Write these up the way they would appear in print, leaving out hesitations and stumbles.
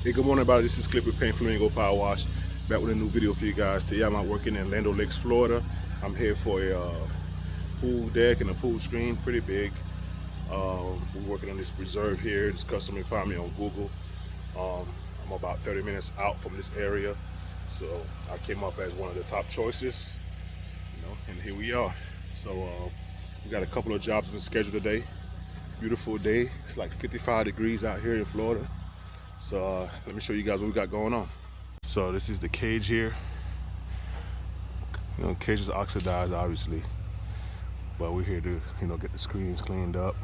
Hey, good morning, everybody. This is Cliff with Paint Flamingo Power Wash. Back with a new video for you guys. Today I'm out working in Land Lakes, Florida. I'm here for a pool deck and a pool screen, pretty big. We're working on this preserve here. This customer found me on Google. I'm about 30 minutes out from this area, so I came up as one of the top choices. And here we are. So we got a couple of jobs on the schedule today. Beautiful day. It's like 55 degrees out here in Florida. So let me show you guys what we got going on. So this is the cage here. Cage is oxidized, obviously, but we're here to get the screens cleaned up.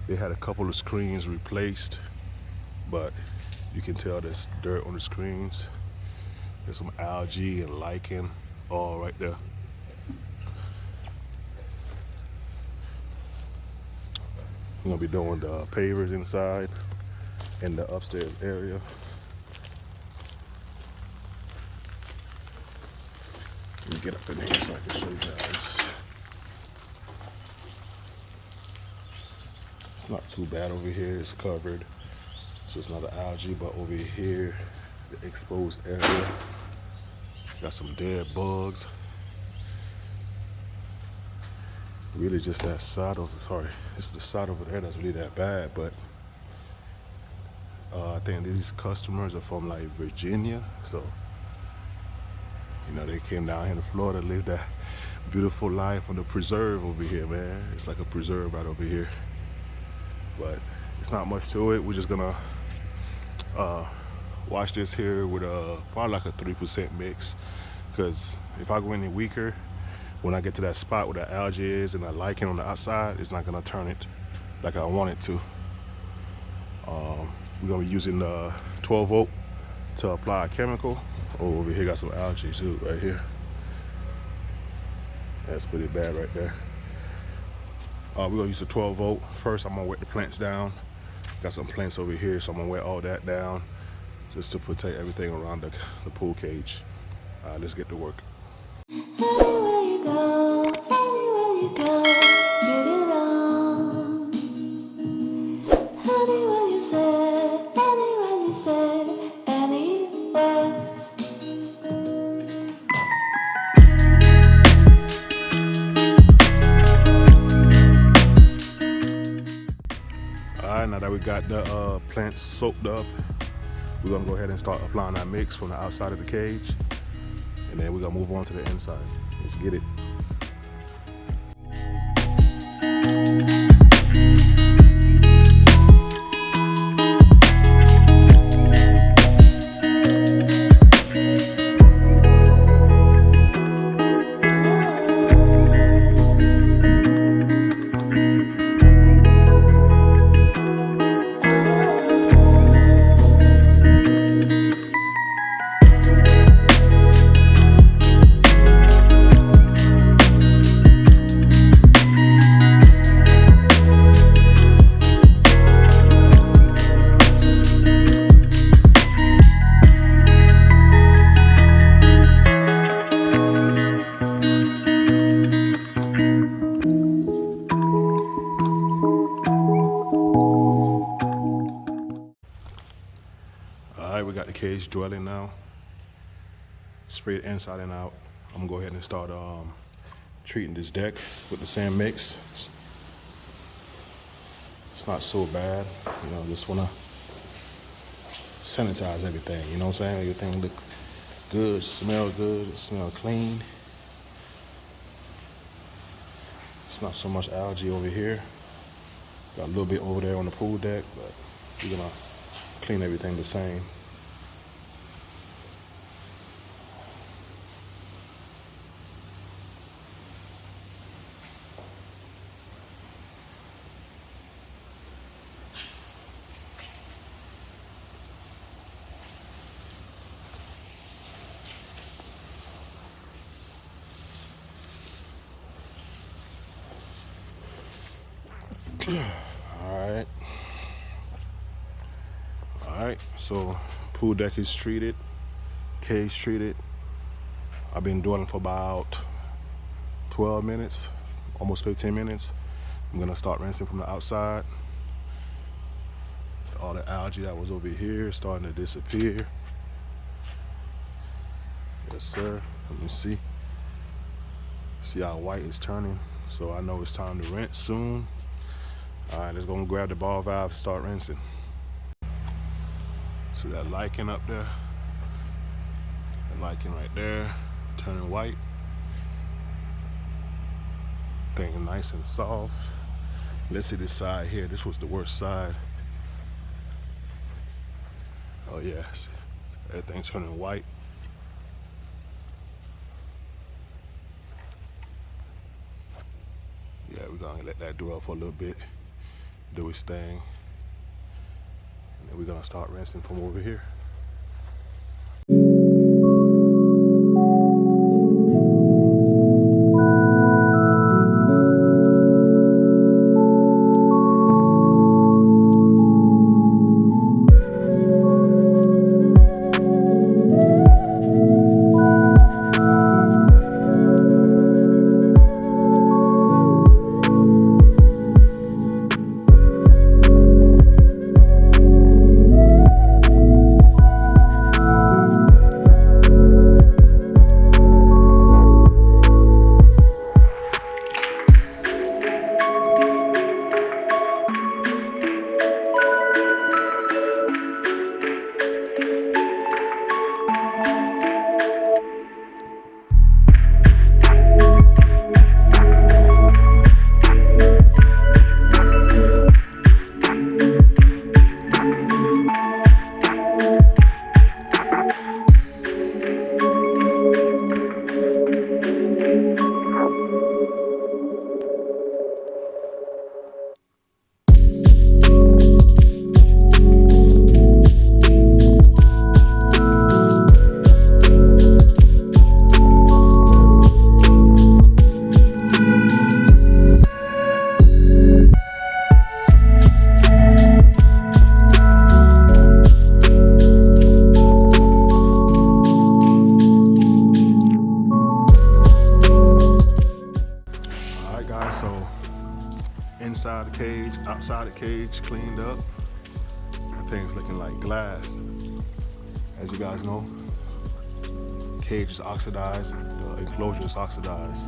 They had a couple of screens replaced, but you can tell there's dirt on the screens. There's some algae and lichen all right there. We're gonna be doing the pavers inside in the upstairs area. Let me get up in here so I can show you guys. It's not too bad over here. It's covered, so it's not an algae. But over here, the exposed area, got some dead bugs. Really, just that side of it's the side over there that's really that bad. But I think these customers are from like Virginia, so they came down here to Florida, live that beautiful life on the preserve over here, man. It's like a preserve right over here, but it's not much to it. We're just gonna wash this here with probably like a 3% mix, because if I go any weaker, when I get to that spot where the algae is and the lichen on the outside, it's not gonna turn it like I want it to. We're gonna be using the 12 volt to apply a chemical. Oh, over here got some algae too, right here. That's pretty bad right there. We're gonna use the 12 volt. First, I'm gonna wet the plants down. Got some plants over here, so I'm gonna wet all that down just to protect everything around the pool cage. Let's get to work. Anywhere you go, get it on. Anywhere you say, anywhere. Alright, now that we got the plants soaked up, we're gonna go ahead and start applying our mix from the outside of the cage, and then we're gonna move on to the inside. Let's get it. Alright, we got the cage dwelling now. Sprayed inside and out. I'm gonna go ahead and start treating this deck with the sand mix. It's not so bad, just wanna sanitize everything, you know what I'm saying? Everything look good, smell good, smell clean. It's not so much algae over here. Got a little bit over there on the pool deck, but we're gonna clean everything the same. Alright, so pool deck is treated, cage treated. I've been doing it for about 12 minutes, almost 15 minutes. I'm gonna start rinsing from the outside. All the algae that was over here starting to disappear. Yes, sir. Let me see. See how white is turning. So I know it's time to rinse soon. All right, let's go and grab the ball valve and start rinsing. See that lichen up there? That lichen right there, turning white. Thing nice and soft. Let's see this side here. This was the worst side. Oh yes, everything's turning white. Yeah, we're gonna let that dwell for a little bit, do its thing, and then we're gonna start rinsing from over here. Alright guys, so inside the cage, outside the cage, cleaned up. That thing's looking like glass. As you guys know, cage is oxidized, the enclosure is oxidized.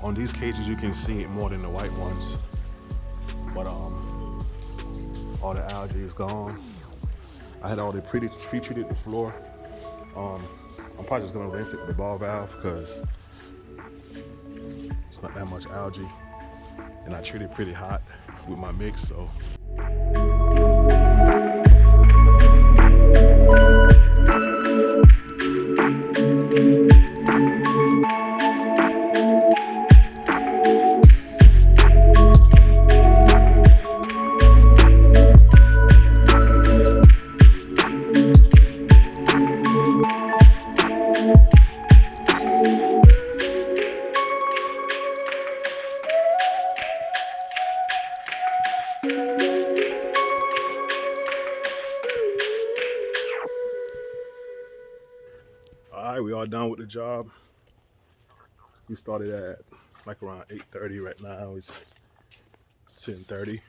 On these cages you can see it more than the white ones. But all the algae is gone. I had all the pre-treated the floor. I'm probably just gonna rinse it with the ball valve because it's not that much algae, and I treat it pretty hot with my mix, so. All right, we all done with the job. We started at like around 8:30. Right now it's 10:30.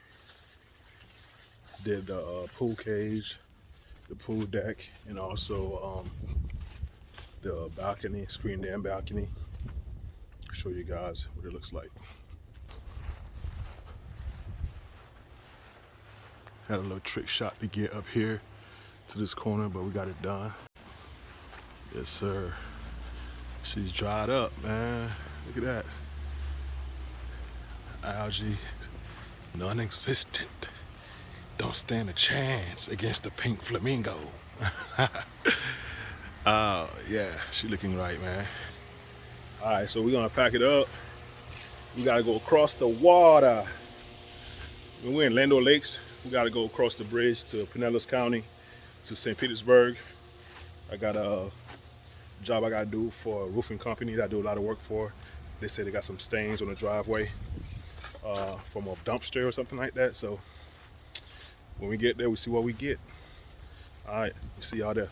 Did the pool cage, the pool deck, and also the balcony, screen dam balcony. Show you guys what it looks like. Had a little trick shot to get up here to this corner, but we got it done. Yes, sir. She's dried up, man. Look at that. Algae, non-existent. Don't stand a chance against the pink flamingo. Yeah, she looking right, man. All right, so we're gonna pack it up. We gotta go across the water. When we're in Land Lakes, we gotta go across the bridge to Pinellas County to St. Petersburg. I got a job I gotta do for a roofing company that I do a lot of work for. They say they got some stains on the driveway from a dumpster or something like that. So when we get there, we see what we get. All right, we'll see y'all there.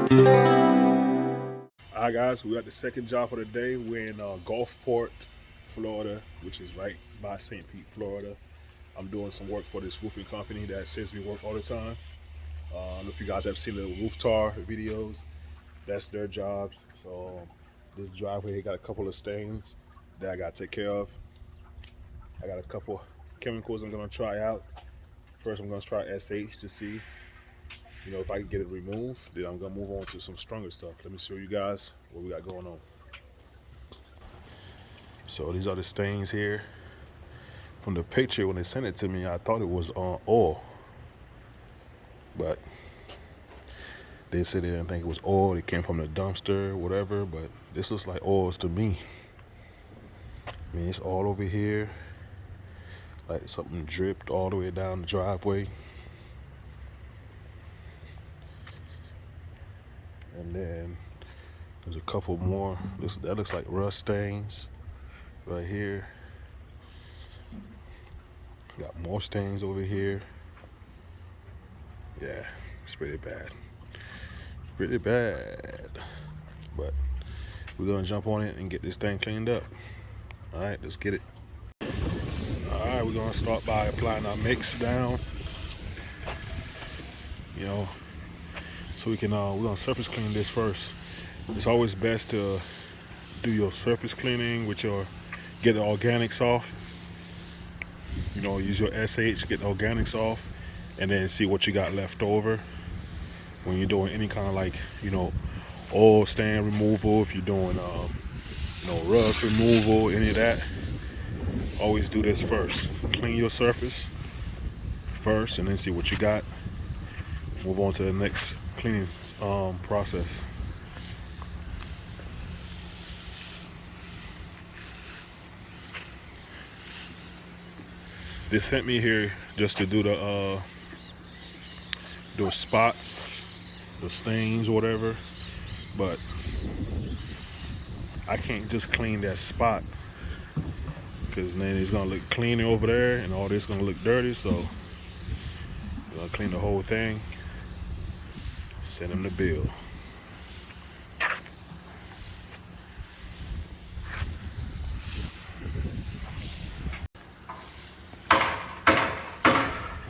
Alright guys, we got the second job of the day. We're in Gulfport, Florida, which is right by St. Pete, Florida. I'm doing some work for this roofing company that sends me work all the time. I don't know if you guys have seen the roof tar videos. That's their jobs. So this driveway here got a couple of stains that I got to take care of. I got a couple chemicals I'm gonna try out. First, I'm gonna try SH to see, if I can get it removed. Then I'm gonna move on to some stronger stuff. Let me show you guys what we got going on. So these are the stains here. From the picture when they sent it to me, I thought it was oil, but they said they didn't think it was oil. It came from the dumpster, whatever. But this looks like oils to me. I mean, it's all over here, like something dripped all the way down the driveway. And then there's a couple more. That looks like rust stains right here. Got more stains over here. Yeah, it's pretty bad. Pretty bad. But we're gonna jump on it and get this thing cleaned up. All right, let's get it. All right, we're gonna start by applying our mix down. So we can we're gonna surface clean this first. It's always best to do your surface cleaning with get the organics off. Use your SH, get the organics off, and then see what you got left over when you're doing any kind of oil stain removal. If you're doing rust removal, any of that, always do this first. Clean your surface first, and then see what you got. Move on to the next cleaning process. They sent me here just to do the spots, the stains, whatever. But I can't just clean that spot, because then it's gonna look cleaner over there, and all this gonna look dirty. So I'm gonna clean the whole thing. Send them the bill.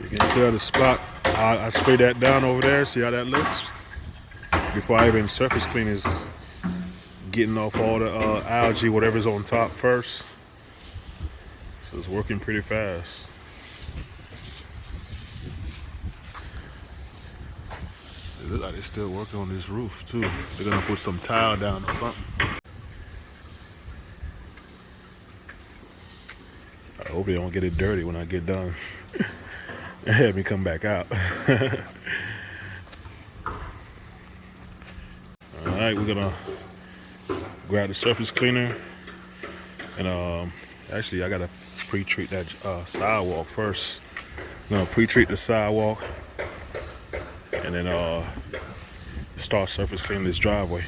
You can tell the spot. I spray that down over there. See how that looks? Before I even surface clean, is getting off all the algae, whatever's on top first. So it's working pretty fast. It looks like they're still working on this roof too. They're gonna put some tile down or something. I hope they don't get it dirty when I get done. And have me come back out. Alright, we're gonna grab the surface cleaner, and actually I gotta pre-treat that sidewalk first. I'm gonna pre-treat the sidewalk and then start surface cleaning this driveway.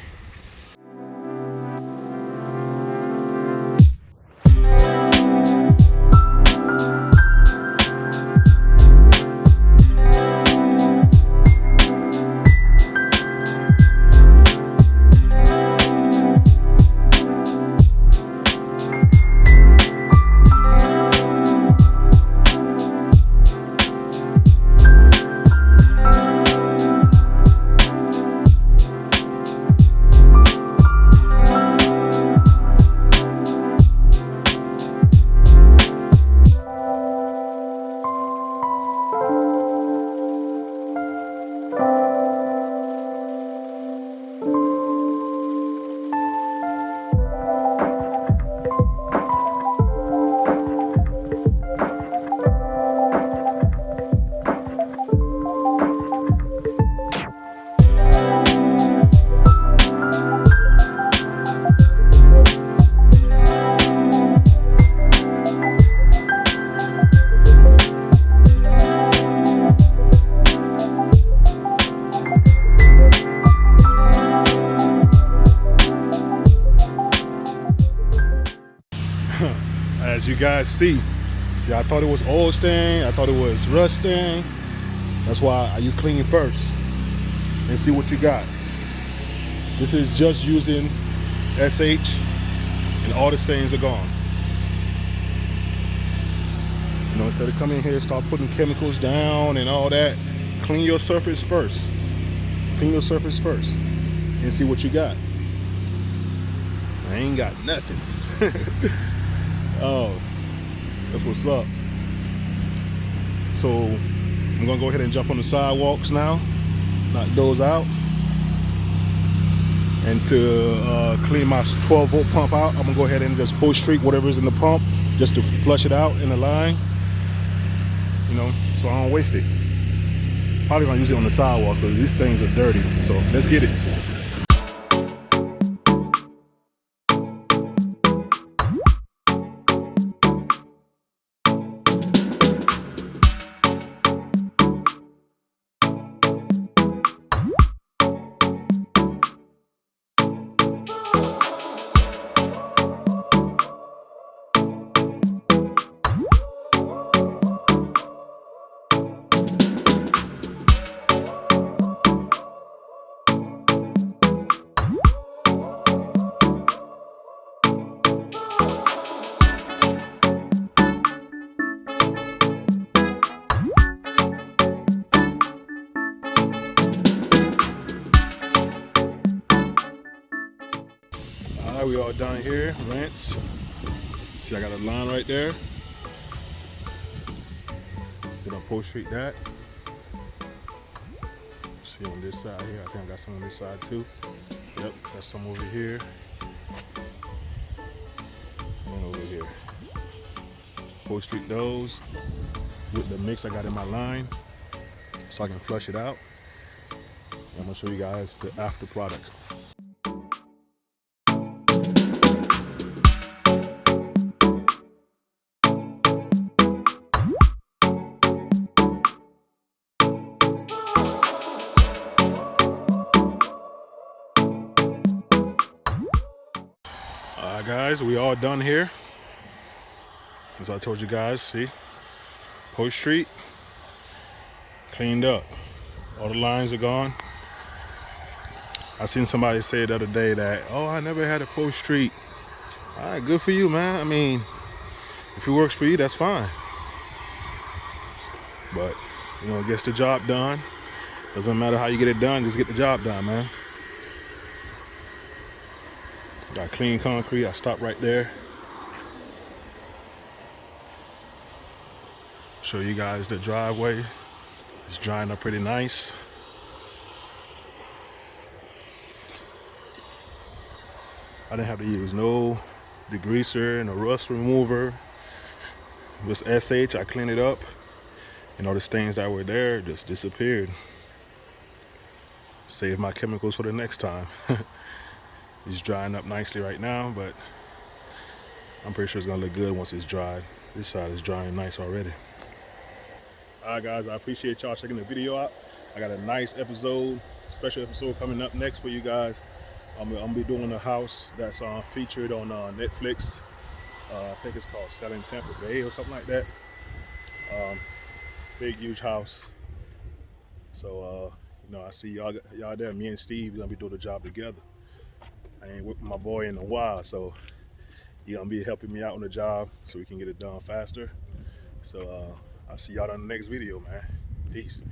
As you guys see, I thought it was oil stain, I thought it was rust stain. That's why you clean first and see what you got. This is just using SH, and all the stains are gone. You know, instead of coming here, start putting chemicals down and all that, clean your surface first. Clean your surface first and see what you got. I ain't got nothing. Oh, that's what's up. So I'm gonna go ahead and jump on the sidewalks now, knock those out. And to clean my 12-volt pump out, I'm gonna go ahead and just post treat whatever's in the pump just to flush it out in the line, you know, so I don't waste it. Probably gonna use it on the sidewalks because these things are dirty. So let's get it. All right, we all done here. Rinse. See, I got a line right there. Then I'll post treat that. See on this side here. I think I got some on this side too. Yep, got some over here. And over here. Post treat those with the mix I got in my line so I can flush it out. I'm gonna show you guys the after product. Alright guys, we all done here. As I told you guys, see, post treat, cleaned up. All the lines are gone. I seen somebody say the other day that, oh, I never had a post treat. All right, good for you, man. I mean, if it works for you, that's fine. But, you know, it gets the job done. Doesn't matter how you get it done, just get the job done, man. Got clean concrete, I stopped right there. Show you guys the driveway. It's drying up pretty nice. I didn't have to use no degreaser, no rust remover. Just SH, I cleaned it up. And all the stains that were there just disappeared. Save my chemicals for the next time. It's drying up nicely right now, but I'm pretty sure it's gonna look good once it's dried. This side is drying nice already. All right, guys, I appreciate y'all checking the video out. I got a nice episode, special episode coming up next for you guys. I'm gonna be doing a house that's featured on Netflix. I think it's called Selling Tampa Bay or something like that. Big, huge house. So, you know, I see y'all there. Me and Steve gonna be doing the job together. I ain't with my boy in a while, so you're gonna be helping me out on the job so we can get it done faster. So I'll see y'all on the next video, man. Peace.